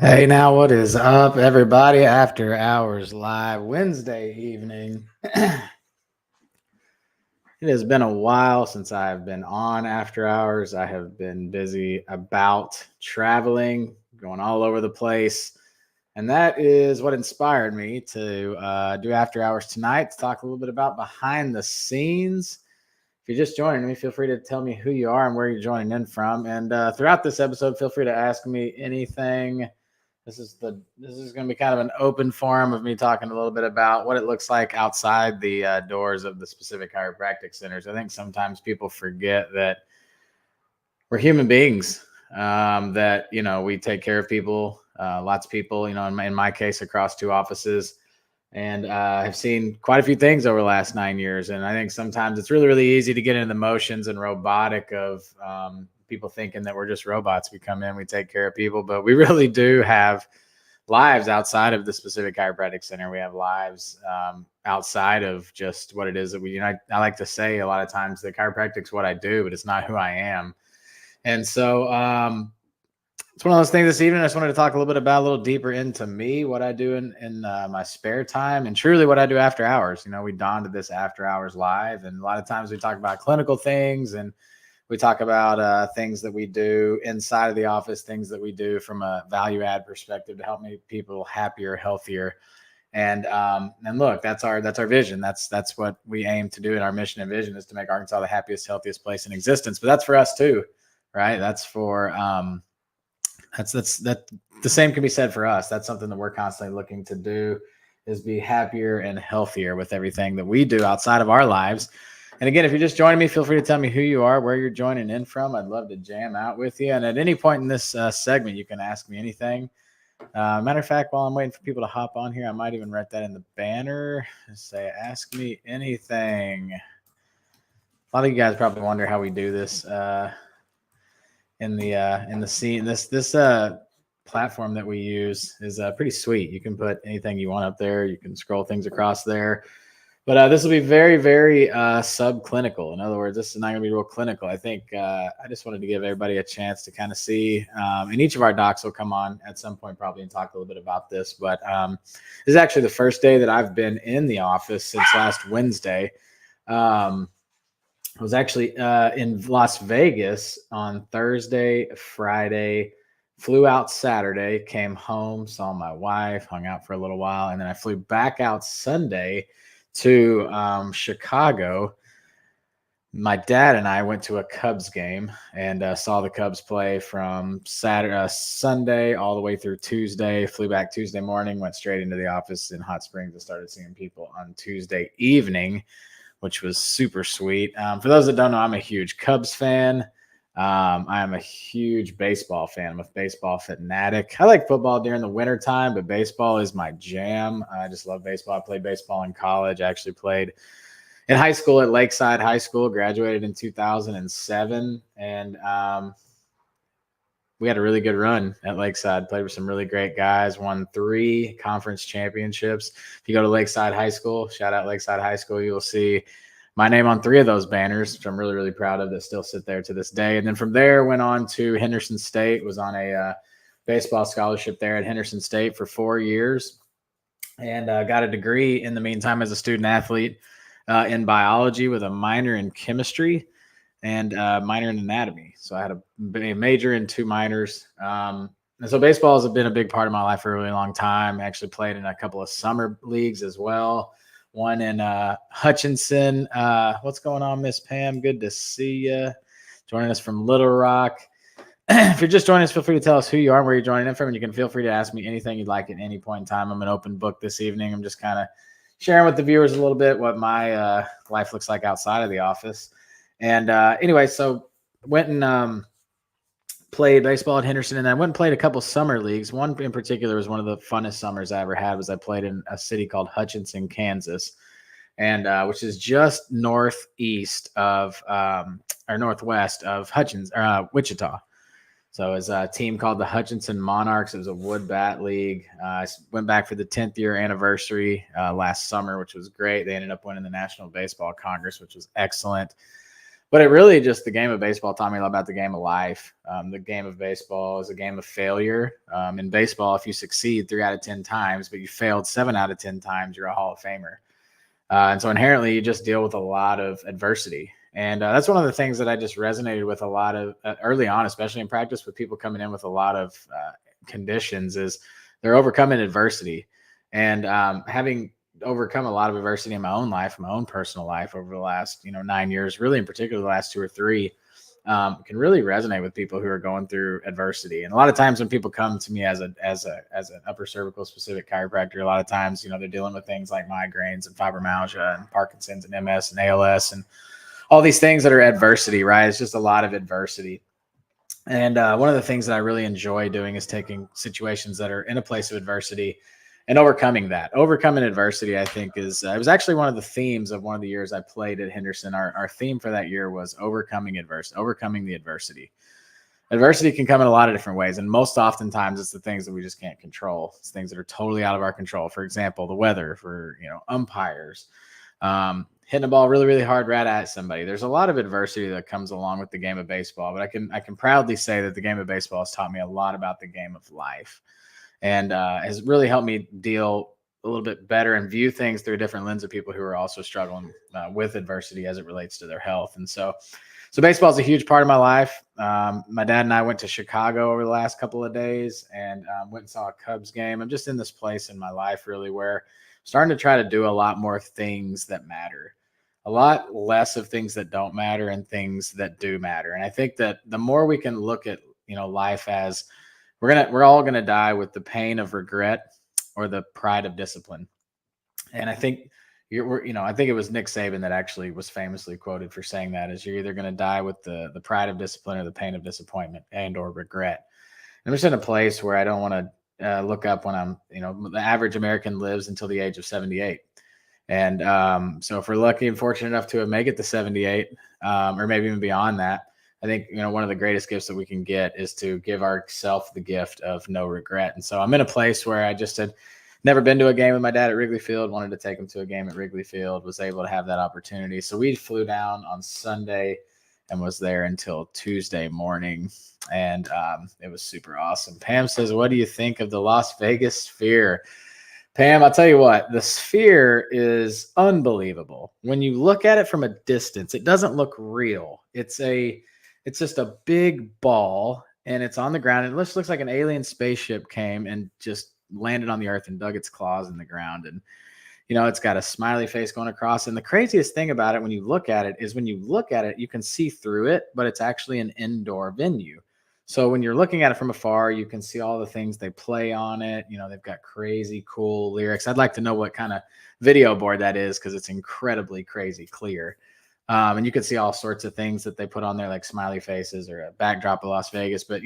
Hey, now what is up, everybody? After Hours Live Wednesday evening. It has been a while since I've been on After Hours. I have been busy about traveling, going all over the place. And that is what inspired me to do After Hours tonight to talk a little bit about behind the scenes. If you're just joining me, feel free to tell me who you are and where you're joining in from. And throughout this episode, feel free to ask me anything. This is going to be kind of an open forum of me talking a little bit about what it looks like outside the doors of the specific chiropractic centers. I think sometimes people forget that we're human beings, that, we take care of people, lots of people, in my case, across two offices. And I've seen quite a few things over the last 9 years. And I think sometimes it's really, really easy to get into the motions and robotic of people thinking that we're just robots. We come in, we take care of people, but we really do have lives outside of the specific chiropractic center. We have lives outside of just what it is that we, I like to say a lot of times that chiropractic's what I do, but it's not who I am. And so it's one of those things this evening. I just wanted to talk a little bit about a little deeper into me, what I do in my spare time, and truly what I do after hours. We donned this After Hours Live, and a lot of times we talk about clinical things, and we talk about things that we do inside of the office, things that we do from a value add perspective to help make people happier, healthier. And look, that's our vision. That's what we aim to do. And our mission and vision is to make Arkansas the happiest, healthiest place in existence. But that's for us too, right? That's for that the same can be said for us. That's something that we're constantly looking to do, is be happier and healthier with everything that we do outside of our lives. And again, if you're just joining me, feel free to tell me who you are, where you're joining in from. I'd love to jam out with you. And at any point in this segment, you can ask me anything. Matter of fact, while I'm waiting for people to hop on here, I might even write that in the banner and say, ask me anything. A lot of you guys probably wonder how we do this in the scene. This platform that we use is pretty sweet. You can put anything you want up there. You can scroll things across there. But this will be very, very subclinical. In other words, this is not going to be real clinical. I think I just wanted to give everybody a chance to kind of see, and each of our docs will come on at some point probably and talk a little bit about this. But this is actually the first day that I've been in the office since last Wednesday. I was actually in Las Vegas on Thursday, Friday, flew out Saturday, came home, saw my wife, hung out for a little while, and then I flew back out Sunday to Chicago. My dad and I went to a Cubs game and saw the Cubs play from Sunday all the way through Tuesday. Flew back Tuesday morning, went straight into the office in Hot Springs and started seeing people on Tuesday evening, which was super sweet. For those that don't know, I'm a huge Cubs fan. I am a huge baseball fan. I'm a baseball fanatic. I like football during the winter time, but baseball is my jam. I just love baseball. I played baseball in college. I actually played in high school at Lakeside High School, graduated in 2007. And we had a really good run at Lakeside, played with some really great guys, won 3 conference championships. If you go to Lakeside High School, shout out Lakeside High School, you will see my name on 3 of those banners, which I'm really, really proud of, that still sit there to this day. And then from there, went on to Henderson State, was on a baseball scholarship there at Henderson State for 4 years, and got a degree in the meantime as a student athlete in biology with a minor in chemistry and minor in anatomy. So I had a major and 2 minors. And so baseball has been a big part of my life for a really long time. I actually played in a couple of summer leagues as well. One in Hutchinson. What's going on, Miss Pam? Good to see you. Joining us from Little Rock. If you're just joining us, feel free to tell us who you are and where you're joining in from. And you can feel free to ask me anything you'd like at any point in time. I'm an open book this evening. I'm just kind of sharing with the viewers a little bit what my life looks like outside of the office. And anyway, so went and played baseball at Henderson, and I went and played a couple summer leagues. One in particular was one of the funnest summers I ever had. Was I played in a city called Hutchinson, Kansas, and which is just northeast of or northwest of Wichita. So it was a team called the Hutchinson Monarchs. It was a wood bat league. I went back for the 10th year anniversary last summer, which was great. They ended up winning the National Baseball Congress, which was excellent. But it really just, the game of baseball taught me a lot about the game of life. The game of baseball is a game of failure. In baseball, if you succeed 3 out of 10 times, but you failed 7 out of 10 times, you're a Hall of Famer. And so inherently, you just deal with a lot of adversity. And that's one of the things that I just resonated with a lot of early on, especially in practice with people coming in with a lot of conditions, is they're overcoming adversity. And having overcome a lot of adversity in my own life, my own personal life over the last 9 years, really in particular the last 2 or 3, can really resonate with people who are going through adversity. And a lot of times when people come to me as an upper cervical specific chiropractor, a lot of times they're dealing with things like migraines and fibromyalgia and Parkinson's and MS and ALS and all these things that are adversity, right? It's just a lot of adversity. And one of the things that I really enjoy doing is taking situations that are in a place of adversity and overcoming that. Overcoming adversity, I think, is it was actually one of the themes of one of the years I played at Henderson. Our theme for that year was overcoming adversity, overcoming the adversity. Adversity can come in a lot of different ways, and most oftentimes it's the things that we just can't control. It's things that are totally out of our control. For example, the weather, for umpires, hitting a ball really, really hard right at somebody. There's a lot of adversity that comes along with the game of baseball, but I can proudly say that the game of baseball has taught me a lot about the game of life, and has really helped me deal a little bit better and view things through a different lens of people who are also struggling with adversity as it relates to their health. And so baseball is a huge part of my life. My dad and I went to Chicago over the last couple of days and went and saw a Cubs game. I'm just in this place in my life really where I'm starting to try to do a lot more things that matter, a lot less of things that don't matter and things that do matter. And I think that the more we can look at life as we're all gonna die with the pain of regret or the pride of discipline. And I think I think it was Nick Saban that actually was famously quoted for saying that, is you're either going to die with the pride of discipline or the pain of disappointment and or regret. And I'm just in a place where I don't want to look up when I'm, the average American lives until the age of 78. And so if we're lucky and fortunate enough to make it to 78, or maybe even beyond that, I think, one of the greatest gifts that we can get is to give ourselves the gift of no regret. And so I'm in a place where I just had never been to a game with my dad at Wrigley Field, wanted to take him to a game at Wrigley Field, was able to have that opportunity. So we flew down on Sunday and was there until Tuesday morning. And it was super awesome. Pam says, what do you think of the Las Vegas Sphere? Pam, I'll tell you what, the Sphere is unbelievable. When you look at it from a distance, it doesn't look real. It's just a big ball and it's on the ground. It looks like an alien spaceship came and just landed on the earth and dug its claws in the ground. And, it's got a smiley face going across. And the craziest thing about it, when you look at it, is when you look at it, you can see through it, but it's actually an indoor venue. So when you're looking at it from afar, you can see all the things they play on it. They've got crazy cool lyrics. I'd like to know what kind of video board that is, because it's incredibly crazy clear. And you can see all sorts of things that they put on there, like smiley faces or a backdrop of Las Vegas. But,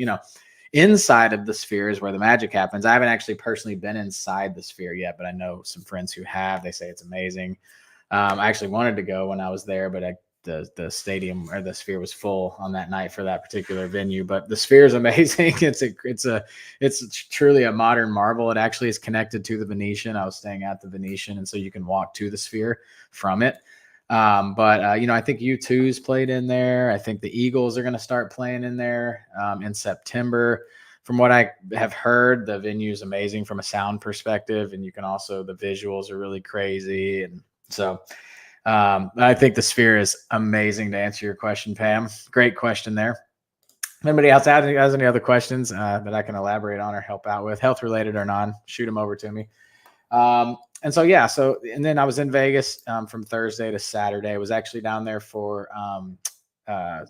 inside of the Sphere is where the magic happens. I haven't actually personally been inside the Sphere yet, but I know some friends who have. They say it's amazing. I actually wanted to go when I was there, but the stadium or the Sphere was full on that night for that particular venue. But the Sphere is amazing. It's truly a modern marvel. It actually is connected to the Venetian. I was staying at the Venetian, and so you can walk to the Sphere from it. But I think U2's played in there. I think the Eagles are going to start playing in there in September. From what I have heard, the venue is amazing from a sound perspective, and the visuals are really crazy. And so I think the Sphere is amazing, to answer your question, Pam. Great question there. If anybody else has any other questions that I can elaborate on or help out with, health related or non, shoot them over to me. And then I was in Vegas from Thursday to Saturday. I was actually down there for a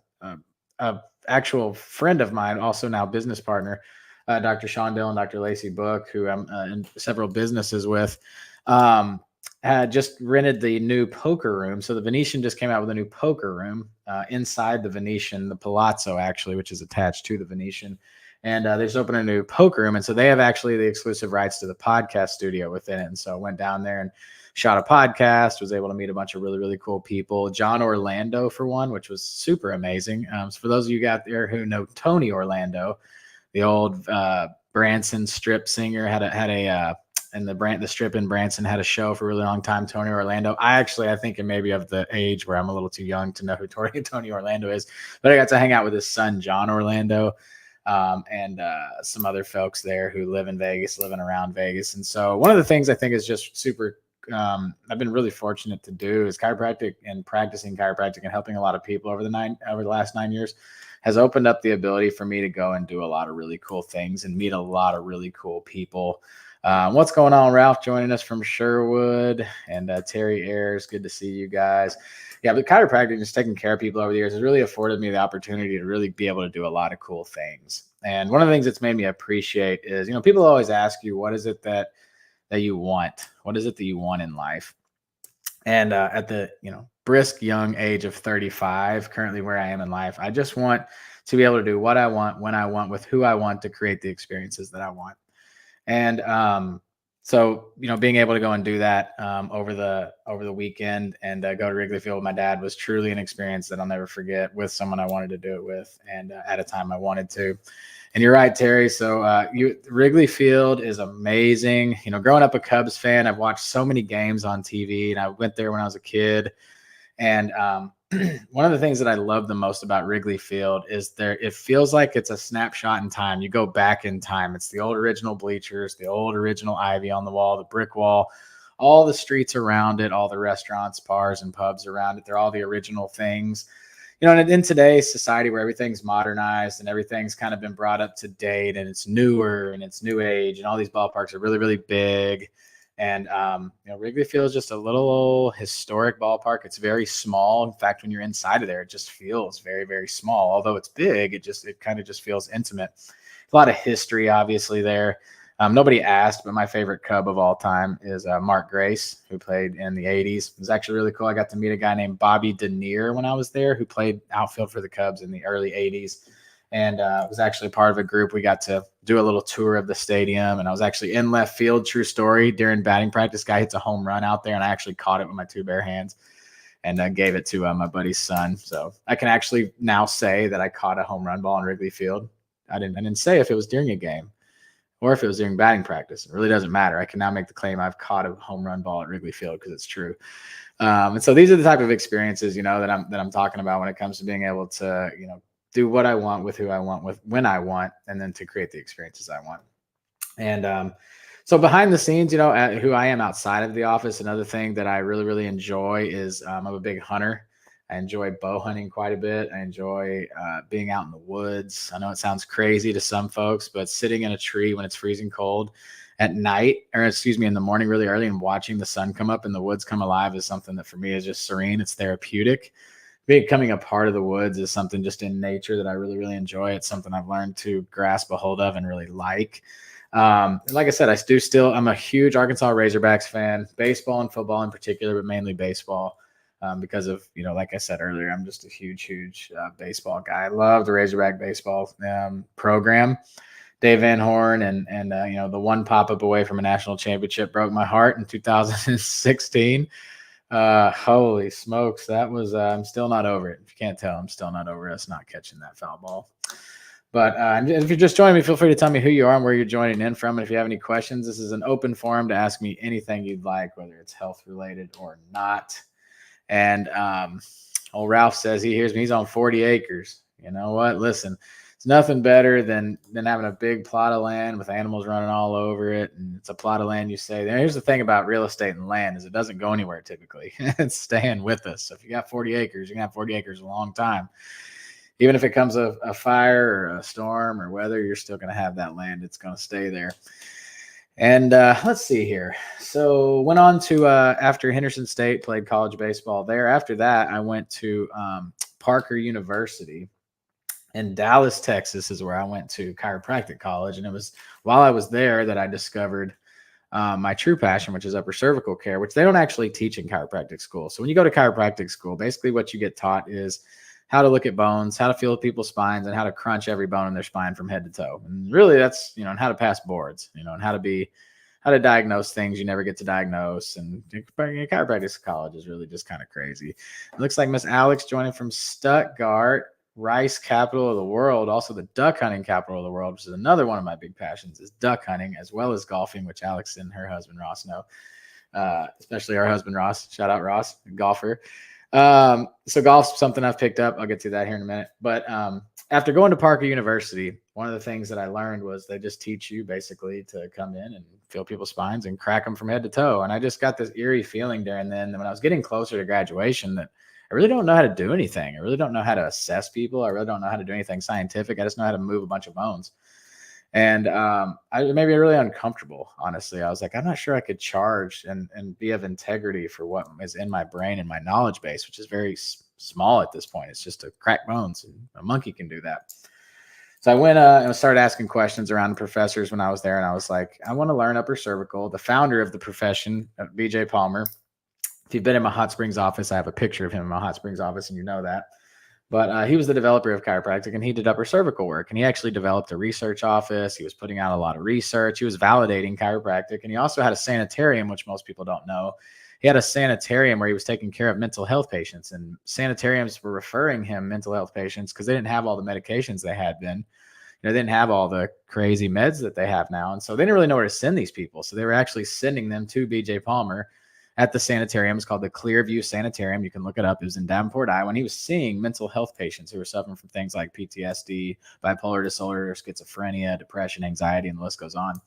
actual friend of mine, also now business partner, Dr. Sean Dillon, Dr. Lacey Book, who I'm in several businesses with. had just rented the new poker room. So the Venetian just came out with a new poker room inside the Venetian, the Palazzo actually, which is attached to the Venetian. And they just opened a new poker room. And so they have actually the exclusive rights to the podcast studio within it. And so I went down there and shot a podcast, was able to meet a bunch of really, really cool people. John Orlando, for one, which was super amazing. So for those of you out there who know Tony Orlando, the old Branson strip singer, had a and the strip in Branson had a show for a really long time, Tony Orlando. I think it may be of the age where I'm a little too young to know who Tony Orlando is, but I got to hang out with his son, John Orlando, and some other folks there who live in Vegas, living around Vegas. And so one of the things I think is just super, I've been really fortunate to do is chiropractic, and practicing chiropractic and helping a lot of people over the last 9 years has opened up the ability for me to go and do a lot of really cool things and meet a lot of really cool people. What's going on, Ralph? Joining us from Sherwood, and Terry Ayers. Good to see you guys. Yeah, but chiropractic, just taking care of people over the years, has really afforded me the opportunity to really be able to do a lot of cool things. And one of the things that's made me appreciate is, people always ask you, what is it that you want? What is it that you want in life? And at the, brisk young age of 35, currently where I am in life, I just want to be able to do what I want, when I want, with who I want, to create the experiences that I want. And so, being able to go and do that over the weekend and go to Wrigley Field with my dad was truly an experience that I'll never forget, with someone I wanted to do it with, and at a time I wanted to. And you're right, Terry. So Wrigley Field is amazing. Growing up a Cubs fan, I've watched so many games on TV, and I went there when I was a kid. And one of the things that I love the most about Wrigley Field is it feels like it's a snapshot in time. You go back in time. It's the old original bleachers, the old original ivy on the wall, the brick wall, all the streets around it, all the restaurants, bars, and pubs around it. They're all the original things. And in today's society where everything's modernized and everything's kind of been brought up to date, and it's newer and it's new age, and all these ballparks are really, really big. And, Wrigley Field is just a little old historic ballpark. It's very small. In fact, when you're inside of there, it just feels very, very small. Although it's big, it kind of just feels intimate. A lot of history, obviously, there. Nobody asked, but my favorite Cub of all time is Mark Grace, who played in the 80s. It was actually really cool. I got to meet a guy named Bobby Denier when I was there, who played outfield for the Cubs in the early 80s. And was actually part of a group. We got to do a little tour of the stadium, and I was actually in left field, true story, during batting practice. Guy hits a home run out there, and I actually caught it with my two bare hands and gave it to my buddy's son. So I can actually now say that I caught a home run ball in Wrigley Field. I didn't say if it was during a game or if it was during batting practice. It really doesn't matter. I can now make the claim I've caught a home run ball at Wrigley Field because it's true. And so these are the type of experiences, that I'm talking about when it comes to being able to, do what I want, with who I want, with when I want, and then to create the experiences I want. And so behind the scenes, who I am outside of the office, another thing that I really, really enjoy is I'm a big hunter. I enjoy bow hunting quite a bit. I enjoy being out in the woods. I know it sounds crazy to some folks, but sitting in a tree when it's freezing cold at night, in the morning really early, and watching the sun come up and the woods come alive is something that for me is just serene. It's therapeutic. Becoming a part of the woods is something just in nature that I really, really enjoy. It's something I've learned to grasp a hold of and really like. Like I said, I'm a huge Arkansas Razorbacks fan, baseball and football in particular, but mainly baseball. Because of, like I said earlier, I'm just a huge baseball guy. I love the Razorback baseball program. Dave Van Horn and the one pop-up away from a national championship broke my heart in 2016. Holy smokes. That was, I'm still not over it. If you can't tell, I'm still not over us not catching that foul ball. But if you're just joining me, feel free to tell me who you are and where you're joining in from. And if you have any questions, this is an open forum to ask me anything you'd like, whether it's health related or not. And old Ralph says he hears me. He's on 40 acres. You know what? Listen, it's nothing better than having a big plot of land with animals running all over it. And it's a plot of land, you say. Here's the thing about real estate and land is it doesn't go anywhere typically. It's staying with us. So if you got 40 acres, you're going to have 40 acres a long time. Even if it comes a fire or a storm or weather, you're still going to have that land. It's going to stay there. And let's see here. So went on to, after Henderson State, played college baseball there. After that, I went to Parker University in Dallas, Texas is where I went to chiropractic college. And it was while I was there that I discovered my true passion, which is upper cervical care, which they don't actually teach in chiropractic school. So when you go to chiropractic school, basically what you get taught is how to look at bones, how to feel people's spines, and how to crunch every bone in their spine from head to toe. And really that's, and how to pass boards, and how to diagnose things you never get to diagnose. And chiropractic college is really just kind of crazy. It looks like Miss Alex joining from Stuttgart, rice capital of the world, also the duck hunting capital of the world, which is another one of my big passions, is duck hunting, as well as golfing, which Alex and her husband Ross know, especially our husband Ross. Shout out Ross, golfer. So golf's something I've picked up. I'll get to that here in a minute. But after going to Parker University, one of the things that I learned was they just teach you basically to come in and feel people's spines and crack them from head to toe. And I just got this eerie feeling there and then when I was getting closer to graduation that I really don't know how to do anything. I really don't know how to assess people. I really don't know how to do anything scientific. I just know how to move a bunch of bones. And it made me really uncomfortable, honestly. I was like, I'm not sure I could charge and be of integrity for what is in my brain and my knowledge base, which is very small at this point. It's just to crack bones, and a monkey can do that. So I went and started asking questions around the professors when I was there, and I was like, I want to learn upper cervical. The founder of the profession, BJ Palmer, if you've been in my Hot Springs office, I have a picture of him in my Hot Springs office, and you know that. But he was the developer of chiropractic, and he did upper cervical work. And he actually developed a research office. He was putting out a lot of research. He was validating chiropractic. And he also had a sanitarium, which most people don't know. He had a sanitarium where he was taking care of mental health patients. And sanitariums were referring him mental health patients because they didn't have all the medications they had then. They didn't have all the crazy meds that they have now. And so they didn't really know where to send these people. So they were actually sending them to BJ Palmer at the sanitarium. It's called the Clearview Sanitarium. You can look it up. It was in Davenport, Iowa. And he was seeing mental health patients who were suffering from things like PTSD, bipolar disorder, schizophrenia, depression, anxiety, and the list goes on.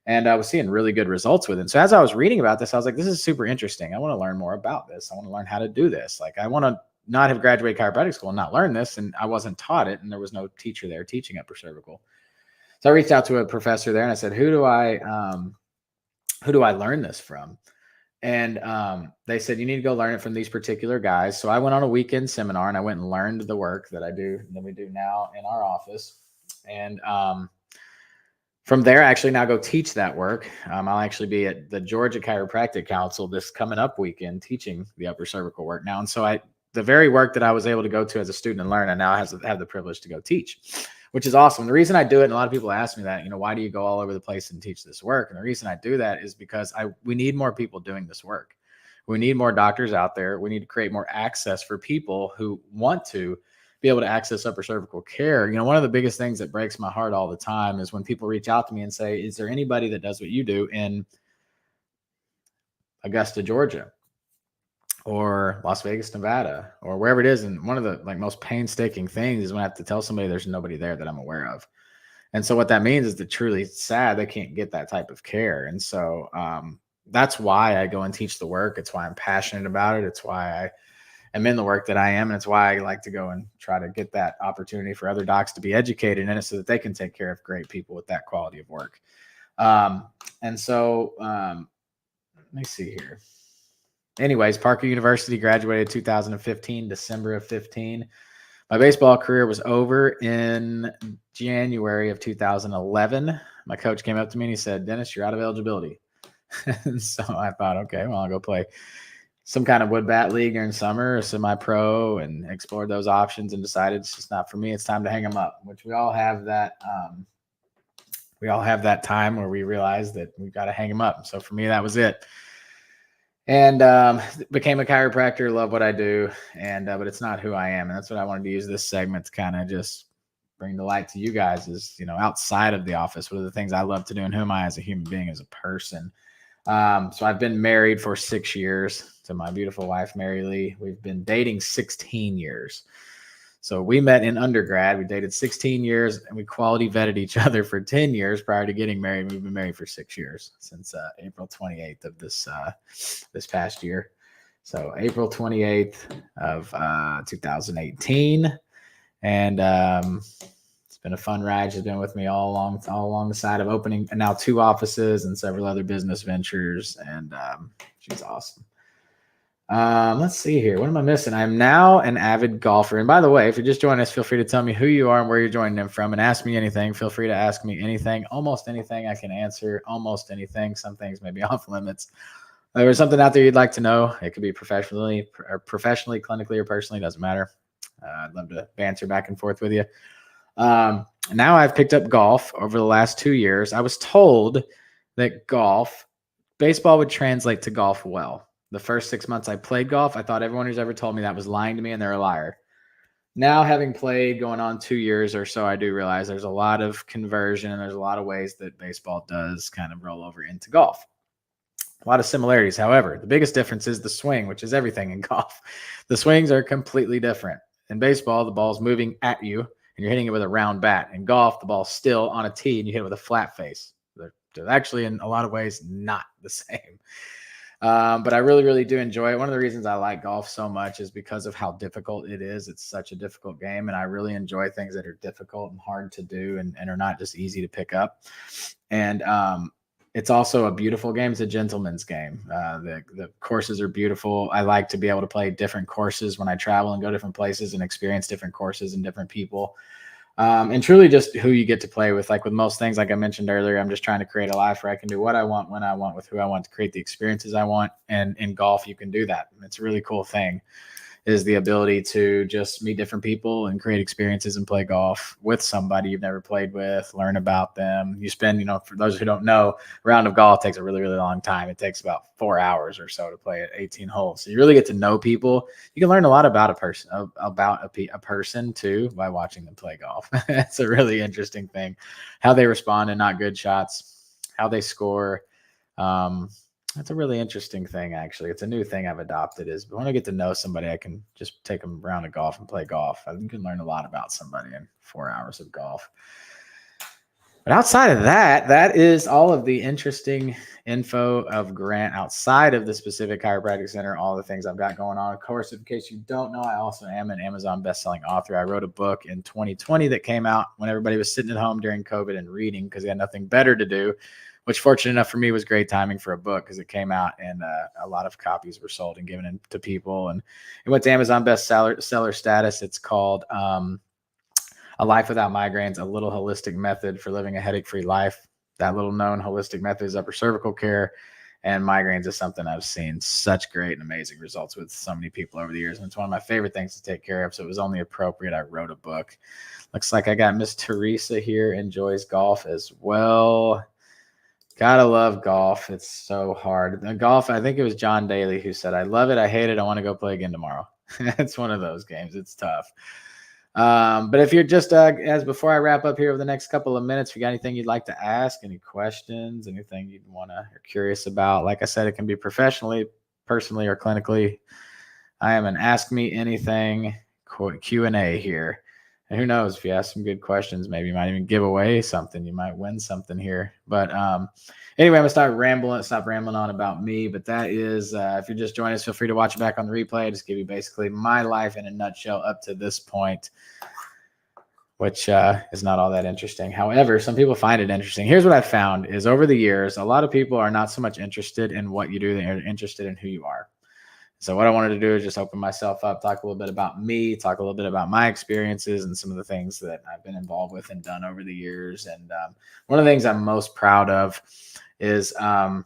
And I was seeing really good results with it. So as I was reading about this, I was like, this is super interesting. I want to learn more about this. I want to learn how to do this. Like, I want to not have graduated chiropractic school and not learn this. And I wasn't taught it. And there was no teacher there teaching upper cervical. So I reached out to a professor there and I said, who do I learn this from? And they said, you need to go learn it from these particular guys. So I went on a weekend seminar and I went and learned the work that we do now in our office. And from there, I actually now go teach that work. I'll actually be at the Georgia Chiropractic Council this coming up weekend teaching the upper cervical work now. And so the very work that I was able to go to as a student and learn, I now have the privilege to go teach, which is awesome. The reason I do it, and a lot of people ask me that, why do you go all over the place and teach this work? And the reason I do that is because we need more people doing this work. We need more doctors out there. We need to create more access for people who want to be able to access upper cervical care. One of the biggest things that breaks my heart all the time is when people reach out to me and say, is there anybody that does what you do in Augusta, Georgia, or Las Vegas, Nevada, or wherever it is? And one of the most painstaking things is when I have to tell somebody there's nobody there that I'm aware of. And so what that means is that truly sad they can't get that type of care. And so that's why I go and teach the work. It's why I'm passionate about it. It's why I am in the work that I am. And it's why I like to go and try to get that opportunity for other docs to be educated in it so that they can take care of great people with that quality of work. And so let me see here. Anyways, Parker University, graduated 2015, December of 15. My baseball career was over in January of 2011. My coach came up to me and he said, Dennis, you're out of eligibility. And so I thought, okay, well, I'll go play some kind of wood bat league during summer or semi-pro, and explored those options and decided it's just not for me. It's time to hang them up, which we all have that. We all have that time where we realize that we've got to hang them up. So for me, that was it. And became a chiropractor, love what I do, and but it's not who I am. And that's what I wanted to use this segment to kind of just bring the light to you guys is, outside of the office, what are the things I love to do and who am I as a human being, as a person. So I've been married for 6 years to my beautiful wife, Mary Lee. We've been dating 16 years. So we met in undergrad. We dated 16 years and we quality vetted each other for 10 years prior to getting married. We've been married for 6 years since April 28th of this past year. So April 28th of 2018. And it's been a fun ride. She's been with me all along the side of opening and now 2 offices and several other business ventures. And she's awesome. Let's see here. What am I missing? I'm now an avid golfer. And by the way, if you're just joining us, feel free to tell me who you are and where you're joining them from and ask me anything. Feel free to ask me anything, almost anything. I can answer almost anything. Some things may be off limits. If there's something out there you'd like to know, it could be professionally, clinically, or personally, doesn't matter. I'd love to banter back and forth with you. Now I've picked up golf over the last 2 years. I was told that baseball would translate to golf well. The first 6 months I played golf, I thought everyone who's ever told me that was lying to me and they're a liar. Now, having played going on 2 years or so, I do realize there's a lot of conversion and there's a lot of ways that baseball does kind of roll over into golf. A lot of similarities. However, the biggest difference is the swing, which is everything in golf. The swings are completely different. In baseball, the ball's moving at you and you're hitting it with a round bat. In golf, the ball's still on a tee and you hit it with a flat face. They're actually, in a lot of ways, not the same. But I really, really do enjoy it. One of the reasons I like golf so much is because of how difficult it is. It's such a difficult game, and I really enjoy things that are difficult and hard to do and are not just easy to pick up. And it's also a beautiful game. It's a gentleman's game. The courses are beautiful. I like to be able to play different courses when I travel and go different places and experience different courses and different people. And truly just who you get to play with. Like with most things, like I mentioned earlier, I'm just trying to create a life where I can do what I want, when I want, with who I want, to create the experiences I want. And in golf, you can do that. It's a really cool thing, is the ability to just meet different people and create experiences and play golf with somebody you've never played with, learn about them. You spend, for those who don't know, a round of golf takes a really, really long time. It takes about 4 hours or so to play at 18 holes. So you really get to know people. You can learn a lot about a person too, by watching them play golf. It's a really interesting thing, how they respond to not good shots, how they score. That's a really interesting thing, actually. It's a new thing I've adopted, is when I get to know somebody, I can just take them around a golf and play golf. I think you can learn a lot about somebody in 4 hours of golf. But outside of that, that is all of the interesting info of Grant outside of the specific chiropractic center, all the things I've got going on. Of course, in case you don't know, I also am an Amazon bestselling author. I wrote a book in 2020 that came out when everybody was sitting at home during COVID and reading because they had nothing better to do, which, fortunate enough for me, was great timing for a book because it came out and a lot of copies were sold and given to people. And it went to Amazon bestseller status. It's called A Life Without Migraines, a little holistic method for living a headache-free life. That little known holistic method is upper cervical care, and migraines is something I've seen such great and amazing results with so many people over the years. And it's one of my favorite things to take care of. So it was only appropriate I wrote a book. Looks like I got Miss Teresa here, enjoys golf as well. Gotta love golf. It's so hard. Golf, I think it was John Daly who said, I love it, I hate it, I want to go play again tomorrow. It's one of those games. It's tough. But if you're just, as before I wrap up here over the next couple of minutes, if you got anything you'd like to ask, any questions, anything you'd want to, or curious about, like I said, it can be professionally, personally, or clinically. I am an Ask Me Anything Q&A here. And who knows, if you ask some good questions, maybe you might even give away something. You might win something here. But anyway, I'm going to stop rambling on about me. But that is, if you're just joining us, feel free to watch it back on the replay. I just give you basically my life in a nutshell up to this point, which is not all that interesting. However, some people find it interesting. Here's what I found is, over the years, a lot of people are not so much interested in what you do. They're interested in who you are. So what I wanted to do is just open myself up, talk a little bit about me, talk a little bit about my experiences and some of the things that I've been involved with and done over the years. And one of the things I'm most proud of is when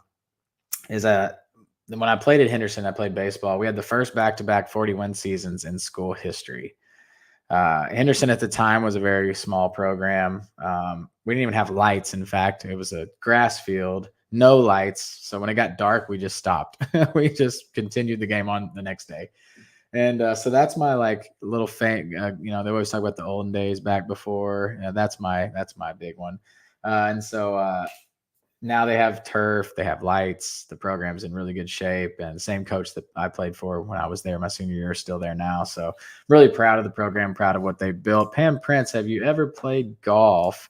I played at Henderson, I played baseball. We had the first back-to-back 40-win seasons in school history. Henderson at the time was a very small program. We didn't even have lights. In fact, it was a grass field. No lights. So when it got dark, we just stopped. We just continued the game on the next day. And so that's my little thing. They always talk about the olden days back before. That's my big one. And so now they have turf, they have lights, the program's in really good shape. And the same coach that I played for when I was there my senior year is still there now. So really proud of the program, proud of what they built. Pam Prince, have you ever played golf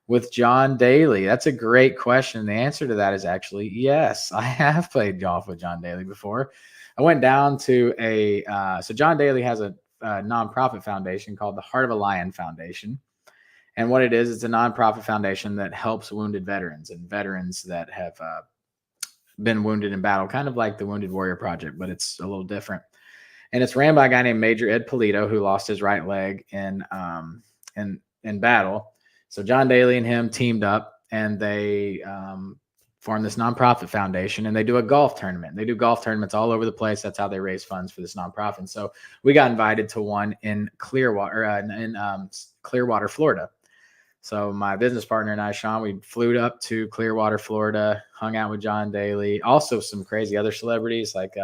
with John Daly? That's a great question. The answer to that is actually yes. I have played golf with John Daly before. I went down to so John Daly has a nonprofit foundation called the Heart of a Lion Foundation. And what it is, it's a nonprofit foundation that helps wounded veterans and veterans that have been wounded in battle, kind of like the Wounded Warrior Project, but it's a little different. And it's ran by a guy named Major Ed Polito, who lost his right leg in battle. So John Daly and him teamed up, and they formed this nonprofit foundation, and they do a golf tournament. They do golf tournaments all over the place. That's how they raise funds for this nonprofit. And so we got invited to one in Clearwater, Florida. So my business partner and I, Sean, we flew up to Clearwater, Florida, hung out with John Daly, also some crazy other celebrities like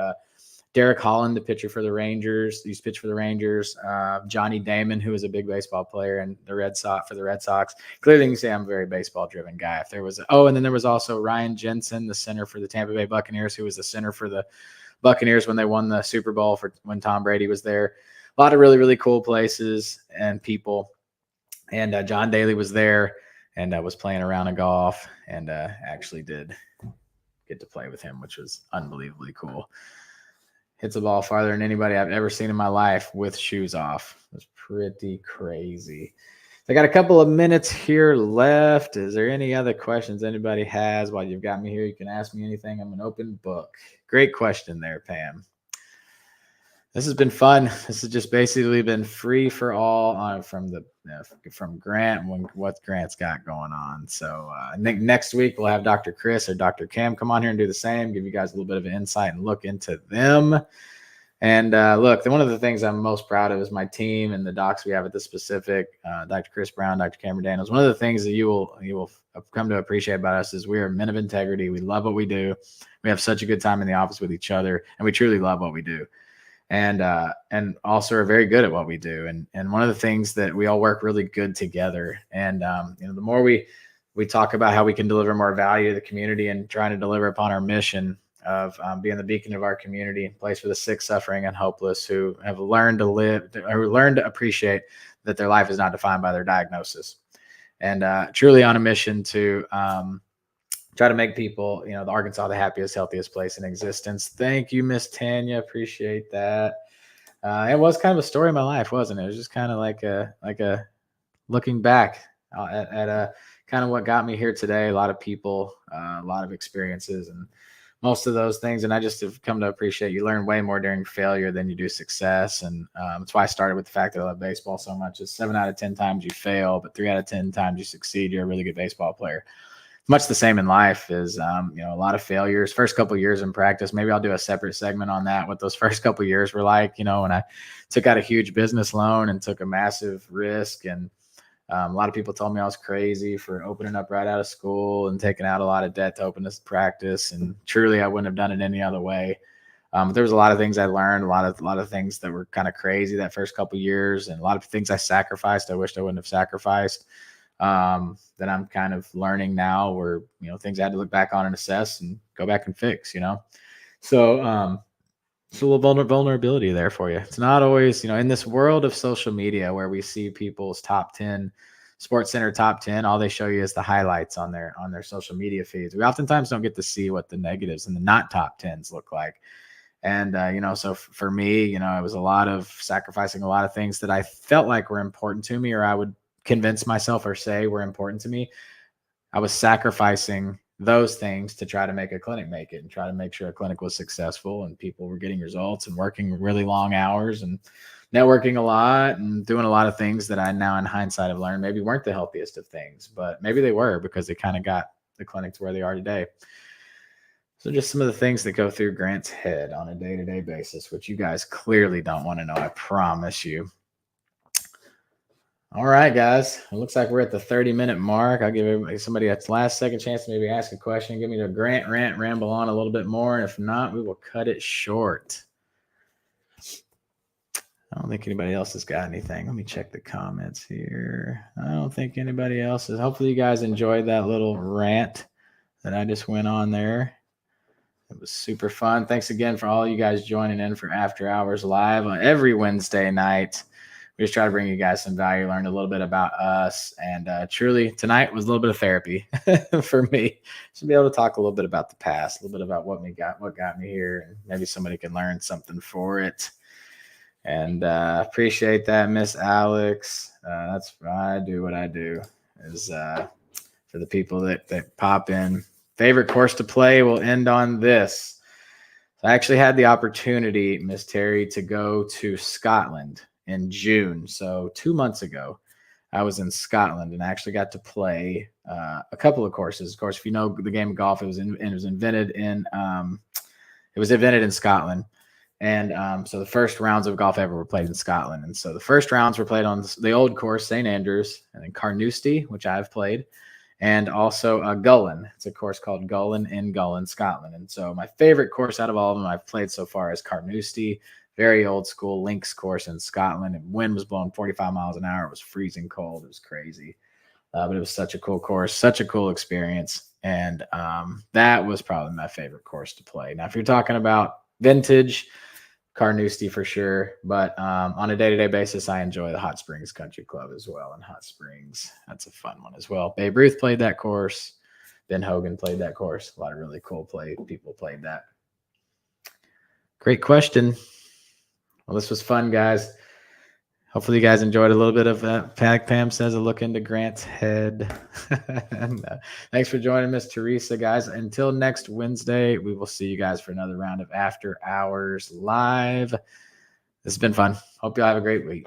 Derek Holland, the pitcher for the Rangers, used to pitch for the Rangers. Johnny Damon, who was a big baseball player and the Red Sox. Clearly, you can say I'm a very baseball-driven guy. If there was, and then there was also Ryan Jensen, the center for the Tampa Bay Buccaneers, who was the center for the Buccaneers when they won the Super Bowl when Tom Brady was there. A lot of really, really cool places and people. And John Daly was there and was playing around in golf, and actually did get to play with him, which was unbelievably cool. Hits the ball farther than anybody I've ever seen in my life with shoes off. It was pretty crazy. I got a couple of minutes here left. Is there any other questions anybody has while you've got me here? You can ask me anything. I'm an open book. Great question there, Pam. This has been fun. This has just basically been free for all from Grant and what Grant's got going on. So I think next week we'll have Dr. Chris or Dr. Cam come on here and do the same, give you guys a little bit of an insight and look into them. And look, one of the things I'm most proud of is my team and the docs we have at the specific, Dr. Chris Brown, Dr. Cameron Daniels. One of the things that you will come to appreciate about us is we are men of integrity. We love what we do. We have such a good time in the office with each other, and we truly love what we do. And also are very good at what we do. And one of the things that we all work really good together. And the more we talk about how we can deliver more value to the community and trying to deliver upon our mission of being the beacon of our community, place for the sick, suffering, and hopeless who have learned to appreciate that their life is not defined by their diagnosis. And truly on a mission to try to make people, the Arkansas the happiest, healthiest place in existence. Thank you, Miss Tanya. Appreciate that. It was kind of a story of my life, wasn't it? It was just kind of like a looking back at kind of what got me here today. A lot of people, a lot of experiences, and most of those things. And I just have come to appreciate you learn way more during failure than you do success. And that's why I started with the fact that I love baseball so much. Is 7 out of 10 times you fail, but 3 out of 10 times you succeed. You're a really good baseball player. Much the same in life is, a lot of failures. First couple of years in practice, maybe I'll do a separate segment on that, what those first couple of years were like, when I took out a huge business loan and took a massive risk. And a lot of people told me I was crazy for opening up right out of school and taking out a lot of debt to open this practice. And truly, I wouldn't have done it any other way. But there was a lot of things I learned, a lot of things that were kind of crazy that first couple of years, and a lot of things I sacrificed. I wished I wouldn't have sacrificed. That I'm kind of learning now, where things I had to look back on and assess and go back and fix. So it's a little vulnerability there for you. It's not always, in this world of social media where we see people's top 10, Sports Center top 10, all they show you is the highlights on their social media feeds. We oftentimes don't get to see what the negatives and the not top 10s look like. And, so for me, it was a lot of sacrificing a lot of things that I felt like were important to me, or I would convince myself or say were important to me. I was sacrificing those things to try to make a clinic make it and try to make sure a clinic was successful and people were getting results and working really long hours and networking a lot and doing a lot of things that I now in hindsight have learned maybe weren't the healthiest of things, but maybe they were, because they kind of got the clinic to where they are today. So just some of the things that go through Grant's head on a day-to-day basis, which you guys clearly don't want to know, I promise you. All right, guys. It looks like we're at the 30-minute mark. I'll give somebody a last second chance to maybe ask a question. Give me the Grant ramble on a little bit more. And if not, we will cut it short. I don't think anybody else has got anything. Let me check the comments here. I don't think anybody else is. Hopefully you guys enjoyed that little rant that I just went on there. It was super fun. Thanks again for all you guys joining in for After Hours Live on every Wednesday night. We just try to bring you guys some value, learn a little bit about us. And truly, tonight was a little bit of therapy for me. To be able to talk a little bit about the past, a little bit about what got me here, and maybe somebody can learn something for it. And appreciate that, Miss Alex. That's why I do what I do, is for the people that pop in, favorite course to play, we'll end on this. I actually had the opportunity, Miss Terry, to go to Scotland in June. So 2 months ago, I was in Scotland and actually got to play a couple of courses. Of course, if you know the game of golf, it was invented in Scotland. And so the first rounds of golf ever were played in Scotland. And so the first rounds were played on the old course, St. Andrews, and then Carnoustie, which I've played, and also Gullin. It's a course called Gullin in Gullin, Scotland. And so my favorite course out of all of them I've played so far is Carnoustie, very old school links course in Scotland. And wind was blowing 45 miles an hour. It was freezing cold. It was crazy. But it was such a cool course, such a cool experience. And that was probably my favorite course to play. Now, if you're talking about vintage, Carnoustie for sure. But on a day-to-day basis, I enjoy the Hot Springs Country Club as well. And Hot Springs, that's a fun one as well. Babe Ruth played that course. Ben Hogan played that course. A lot of really cool people played that. Great question. Well, this was fun, guys. Hopefully you guys enjoyed a little bit of that. Pam says a look into Grant's head. And, thanks for joining Miss Teresa, guys. Until next Wednesday, we will see you guys for another round of After Hours Live. This has been fun. Hope you all have a great week.